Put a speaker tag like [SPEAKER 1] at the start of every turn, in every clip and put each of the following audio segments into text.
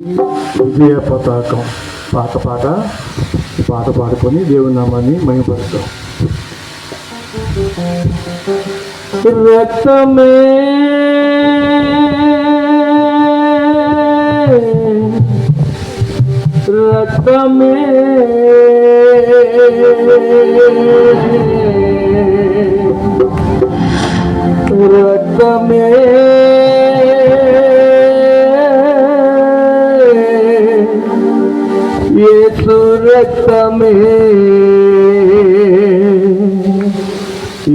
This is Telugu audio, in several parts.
[SPEAKER 1] విజయ పతాకం పాట పాడుకొని దేవుని నామాన్ని మహిమపరుస్తాం. రక్తమే రక్తమే రక్తమే యేసు రక్తమే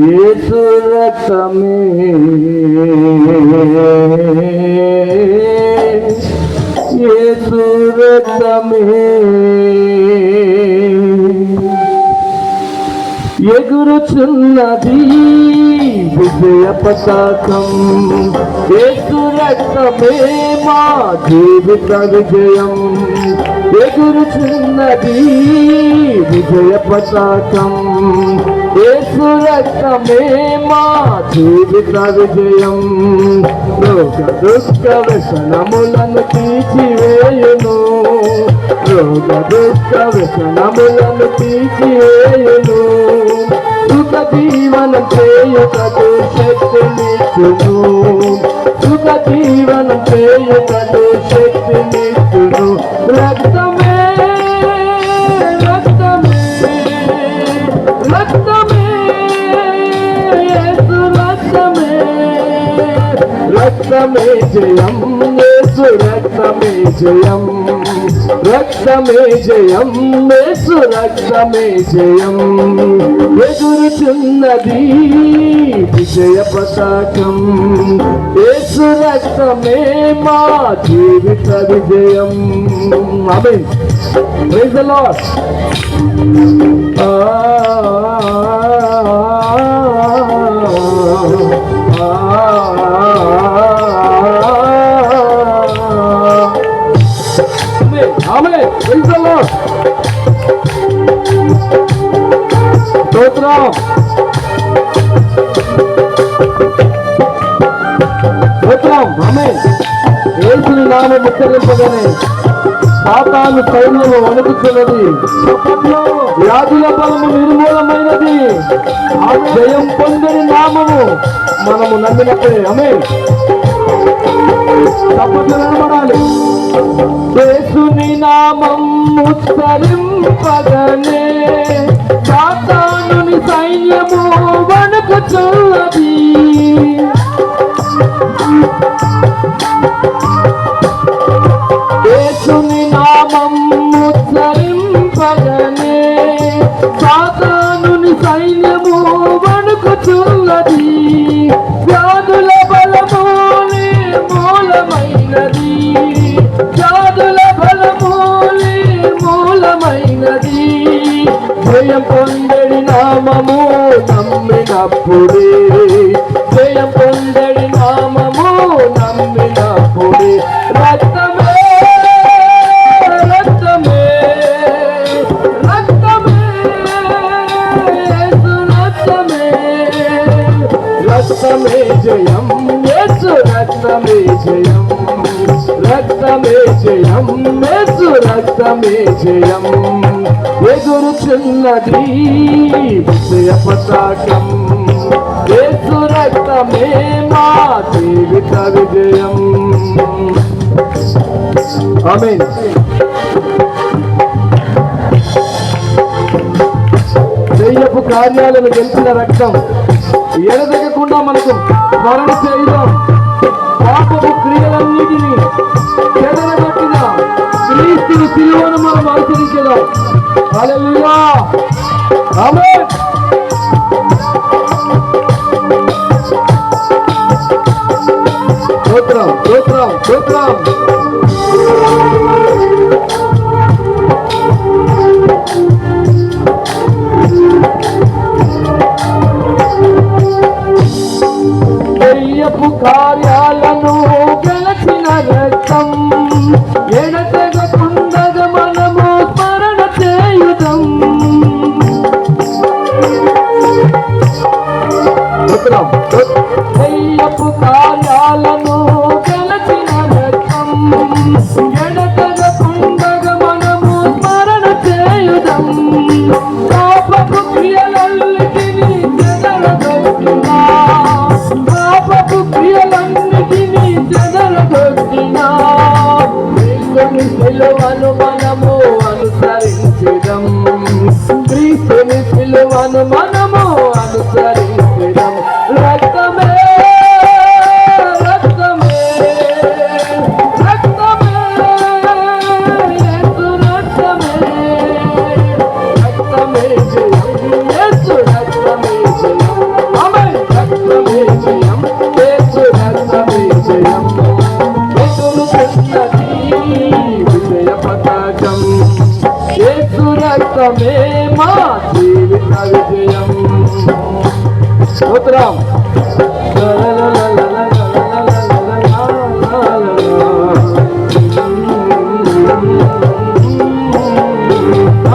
[SPEAKER 1] యేసు రక్తమే యేసు రక్తమే ఎగురుచున్నది విజయ పతాకం. యేసు రక్తమే మా జీవిత విజయం. ఎగురుచున్నది విజయ పతాకం. యేసు రక్తమే మా జీవిత విజయం. రోగ దుఃఖ వ్యసనములను తీసివేయును. రోగ దుఃఖ వ్యసనములను తీసివేయును. సుఖ జీవనం చేయుటకు శక్తినిచ్చును. సుఖ జీవనం చేయుటకు శక్తినిచ్చును. రక్తమే రక్తమే రక్తమే యేసు రక్తమే. రక్తమే జయం యేసు రక్తమే జయం. రక్తమే జయం యేసు రక్తమే జయం. ఎగురుచున్నది విజయ పతాకం. యేసు రక్తమే మా జీవిత విజయం. Amen. Praise the lord. Amen. Praise the lord. స్తోత్రం. స్తోత్రం. ఆమేన్. యేసుని నామము ఉచ్చరింపగానే సాతాను సైన్యము వణుకుతున్నది. వ్యాధుల బలము నిర్మూలమైనది. ఆ జయం పొందని నామము మనము నమ్మినప్పుడే. ఆమేన్. తప్పట్లు నిలబడాలి. యేసుని నామం ఉచ్చరింపగానే సాతానుని సైన్యము వణుకుతున్నది. యేసుని నామం ఉచ్చరింపగానే సాతానుని సైన్యము వణుకుతున్నది. వ్యాధుల బలము నిర్మూలమైనది. వ్యాధుల బలము నిర్మూలమైనది. జయం పొందడి నామము నమ్మినప్పుడే. జయం పొందడి నామము నమ్మినప్పుడే. రక్తమే రక్తమే రక్తమే యేసు రక్తమే. రక్తమే జయం యేసు రక్తమే జయం. రక్తమే జయం యేసు రక్తమే జయం. ఎగురుచున్నది విజయ పతాకం. యేసు రక్తమే మా జీవిత విజయం. ఆమేన్. దెయ్యపు కార్యాలను గెలిచిన రక్తం ఎడతెగకుండా మనకు స్మరణ చేయుదాం. పాపపు క్రియలన్నిటినీ చెదరగొట్టిన క్రీస్తు శిలువను మనం అనుసరించేదాం. హల్లెలూయా. ఆమేన్. స్తోత్రం స్తోత్రం స్తోత్రం. దెయ్యపు కార్యాలను గెలిచిన రక్తం ఎడతెగకుండగా మనము స్మరణ చేయుదాం. దెయ్యపు కార్యాలను గెలిచిన రక్తం ఎడత క్రీస్తుని సిలువను మనము అనుసరించెదం, క్రీస్తుని సిలువను మనము అనుసరించెదం. రక్తమే రక్తమే రక్తమే యేసు రక్తమే, రక్తమే జయం యేసు రక్తమే జయం. ఆమేన్. రక్తమే జయం యేసు రక్తమే జయం. ఎదురుతున్నది విజయ పతాకం, యేసు రక్తమే మా జీవిత విజయం. స్తోత్రం.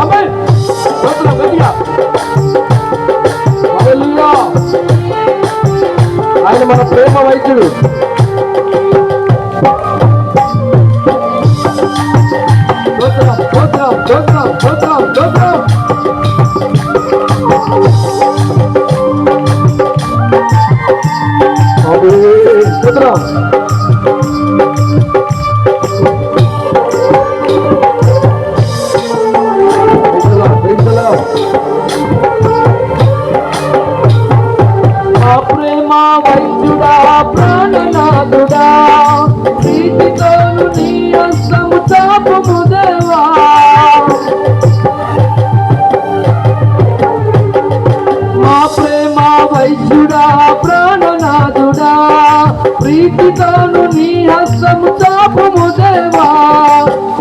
[SPEAKER 1] ఆమేన్. స్తోత్రం గట్టిగా. హల్లెలూయా. ఆయన మన ప్రేమ వైద్యుడు. స్తోత్రం స్తోత్రం స్తోత్రం స్తోత్రం స్తోత్రం. స్తోత్రం. మా ప్రేమ వైద్యుడా ప్రాణనాథుడా, ప్రీతితోను నీ హస్తము చాపుము దేవా. మా ప్రేమ వైద్యుడా ప్రాణనాథుడా, ప్రీతితోను నీ హస్తము చాపుము దేవా.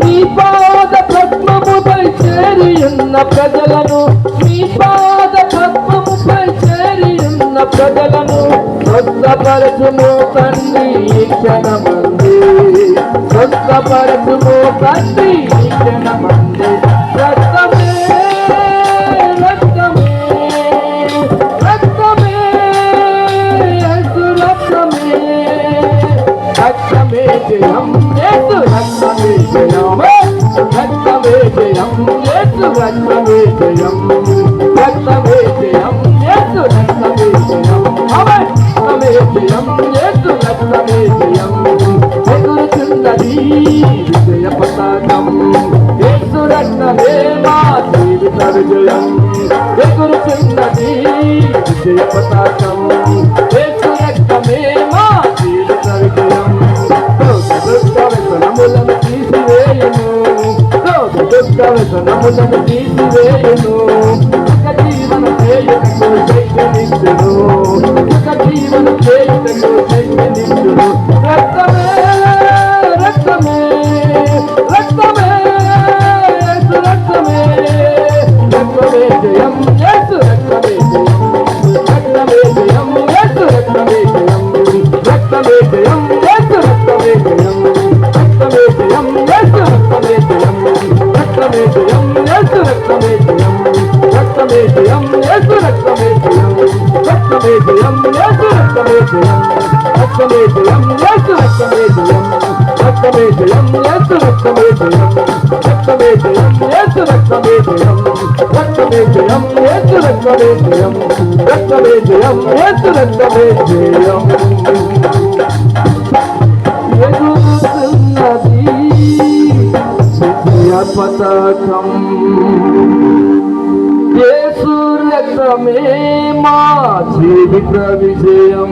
[SPEAKER 1] నీ పాద పద్మముపై చేరి ఉన్న ప్రజలను, నీ పాద పద్మముపై చేరి ఉన్న ప్రజలను స్వస్థపరచుము తండ్రి ఈ క్షణమంది, స్వస్థపరచుము తండ్రి ఈ క్షణమంది. రక్తమే రక్తమే రక్తమే యేసు రక్తమే, రక్తమే జయం యేసు రక్తమే జయం, రక్తమే జయం యేసు రక్తమే జయం, రక్తమే జయం యేసు రక్తమే జయం. ఆమేన్. రక్తమే జయం యేసు రక్తమే జయం. ఎదురుతున్నది విజయ పతాకం, యేసు రక్తమే మా జీవిత విజయం. ఎదురుతున్నది విజయ పతాకం, యేసు రక్తమే మా జీవిత విజయం. దుఃఖ వ్యసనములను తీసివేయును, దుఃఖ వ్యసనములను తీసివేయును. సుఖ జీవన చేయుటకు శక్తినిచ్చును, సుఖ జీవన చేయుటకు శక్తినిచ్చును. రక్తమే రక్తమే రక్తమే యేసు రక్తమే, రక్తమే జయం యేసు రక్తమే జయం, రక్తమే జయం యేసు రక్తమే జయం, రక్తమే జయం యేసు రక్తమే జయం, రక్తమే జయం యేసు రక్తమే జయం, రక్తమే జయం యేసు రక్తమే జయం, రక్తమే జయం యేసు రక్తమే జయం, రక్తమే జయం యేసు రక్తమే జయం, రక్తమే జయం యేసు రక్తమే జయం, రక్తమే జయం యేసు రక్తమే జయం, రక్తమే జయం యేసు రక్తమే జయం, రక్తమే జయం యేసు రక్తమే జయం, రక్తమే జయం యేసు రక్తమే జయం. ఎదురుతున్నది విజయ పతాకం, యేసు రక్తమే మా జీవిత విజయం.